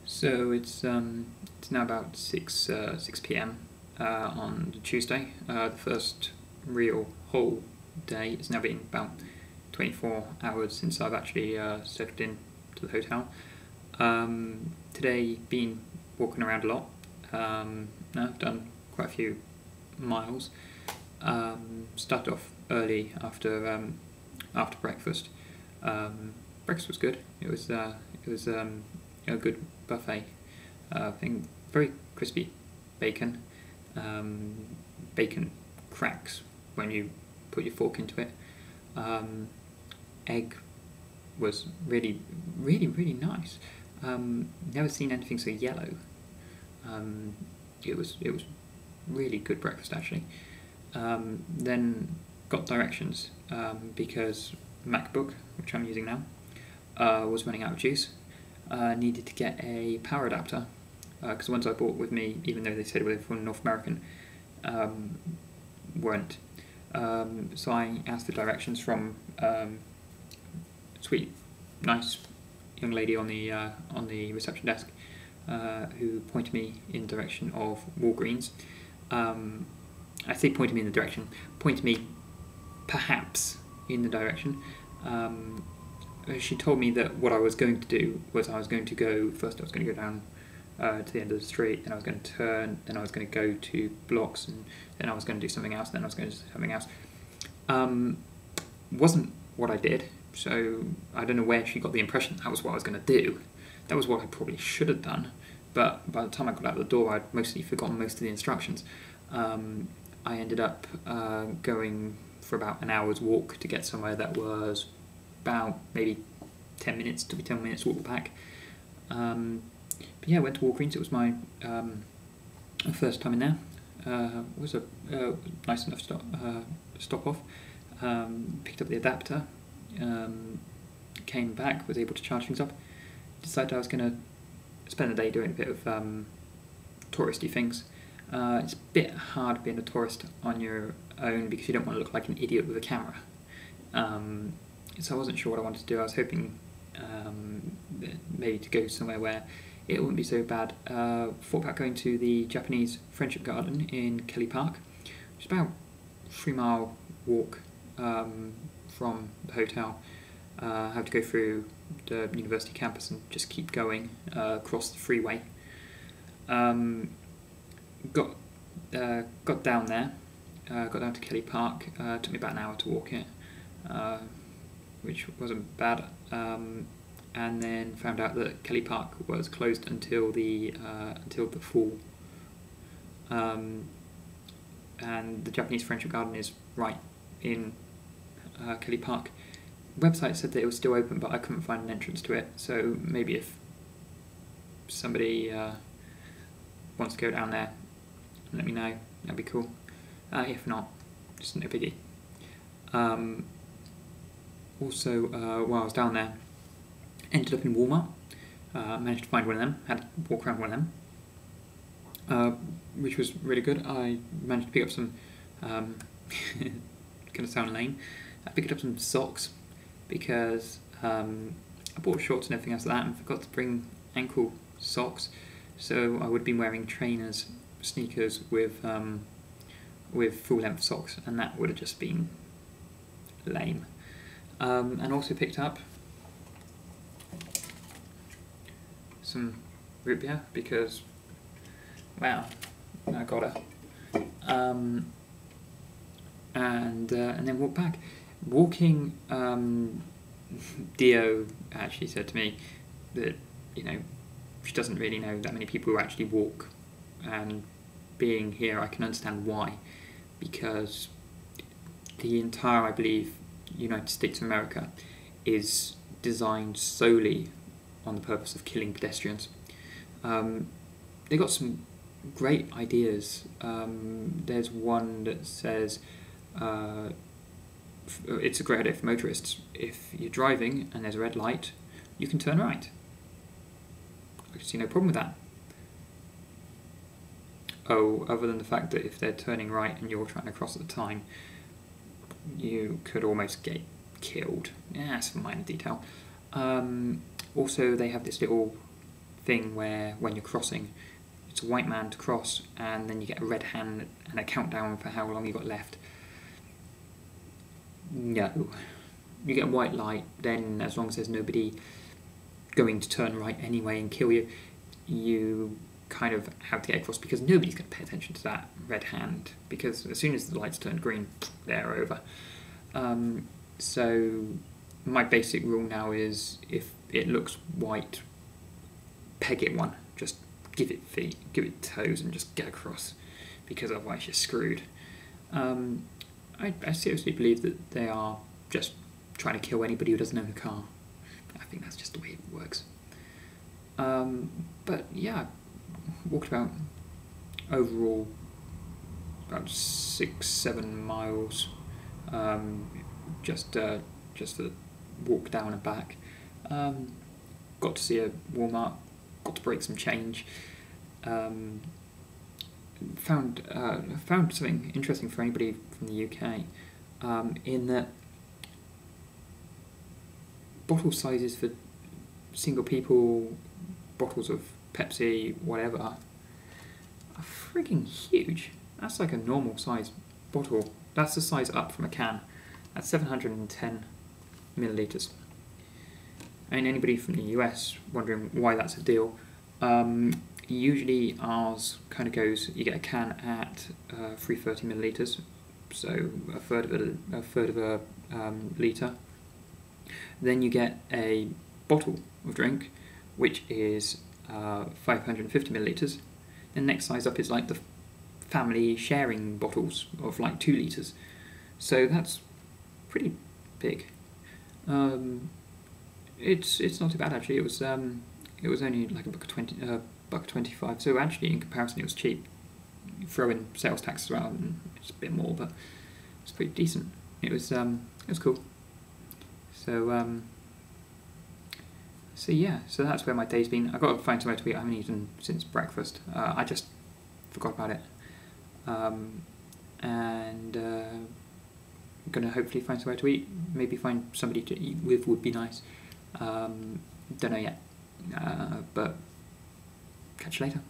So it's now about 6 p.m. On Tuesday. The first real whole day. It's now been about 24 hours since I've actually settled in to the hotel. Today, been walking around a lot. I've done quite a few miles. Started off early after breakfast. Breakfast was good. It was a good buffet. I think very crispy bacon. Bacon cracks when you put your fork into it. Egg was really nice. Never seen anything so yellow. It was really good breakfast actually. Then got directions because MacBook, which I'm using now, was running out of juice. Needed to get a power adapter because the ones I bought with me, even though they said they were from North American, weren't. So I asked for directions from sweet, nice young lady on the reception desk, who pointed me in the direction of Walgreens. I say pointed me in the direction, pointed me perhaps in the direction. She told me that what I was going to do was I was going to go down to the end of the street, then I was going to turn, then I was going to go to blocks, and then I was going to do something else, then I was going to do something else. Wasn't what I did, so I don't know where she got the impression that was what I was going to do. That was what I probably should have done, but by the time I got out the door, I'd mostly forgotten most of the instructions. I ended up going for about an hour's walk to get somewhere that was about maybe 10 minutes, took me 10 minutes to walk back. But yeah, I went to Walgreens. It was my first time in there. It was a nice enough stop off. Picked up the adapter, came back, was able to charge things up. Decided I was going to spend the day doing a bit of touristy things. It's a bit hard being a tourist on your own because you don't want to look like an idiot with a camera. So I wasn't sure what I wanted to do. I was hoping maybe to go somewhere where it wouldn't be so bad. Thought about going to the Japanese Friendship Garden in Kelly Park, which is about a 3-mile walk from the hotel. I have to go through the university campus and just keep going across the freeway. Got down there, got down to Kelly Park. Took me about an hour to walk it, which wasn't bad. And then found out that Kelly Park was closed until the fall. And the Japanese Friendship Garden is right in Kelly Park. The website said that it was still open, but I couldn't find an entrance to it. So maybe if somebody wants to go down there, let me know. That'd be cool. If not, just no biggie. Also, while I was down there, ended up in Walmart. Managed to find one of them. Had to walk around one of them, which was really good. I managed to pick up some. Gonna sound lame. I picked up some socks because I bought shorts and everything else like that, and forgot to bring ankle socks. So I would have been wearing trainers, sneakers with full length socks, and that would have just been lame. And also picked up some root beer because, wow, I got her. And then walked back. Walking, Dio actually said to me that, she doesn't really know that many people who actually walk, and being here I can understand why, because the entire, I believe, United States of America is designed solely on the purpose of killing pedestrians. They got some great ideas. There's one that says it's a great idea for motorists. If you're driving and there's a red light, you can turn right. I can see no problem with that. Oh, other than the fact that if they're turning right and you're trying to cross at the time, you could almost get killed. Yeah, that's a minor detail. Also, they have this little thing where when you're crossing, it's a white man to cross, and then you get a red hand and a countdown for how long you got left. No. You get a white light, then as long as there's nobody going to turn right anyway and kill you, you kind of have to get across, because nobody's going to pay attention to that red hand, because as soon as the lights turn green, they're over. So my basic rule now is, if it looks white, peg it one. Just give it feet, give it toes, and just get across, because otherwise you're screwed. I seriously believe that they are just trying to kill anybody who doesn't own a car. I think that's just the way it works. But yeah, walked about overall about 6-7 miles, just for the walk down and back. Got to see a Walmart, got to break some change. Found something interesting for anybody from the UK, in that bottle sizes for single people, bottles of Pepsi, whatever, are frigging huge. That's like a normal size bottle. That's the size up from a can. That's 710 millilitres. I mean, anybody from the US wondering why that's a deal, usually ours kind of goes, you get a can at 330 millilitres, so a third of a litre. Then you get a bottle of drink, which is 550 millilitres. The next size up is like the family sharing bottles of like 2 litres. So that's pretty big. It's not too bad actually. It was only like $1.25. So actually, in comparison, it was cheap. You throw in sales tax as well, and it's a bit more, but it's pretty decent. It was cool. So yeah, so that's where my day's been. I've got to find somewhere to eat. I haven't eaten since breakfast. I just forgot about it. And I'm going to hopefully find somewhere to eat. Maybe find somebody to eat with would be nice. Don't know yet. But catch you later.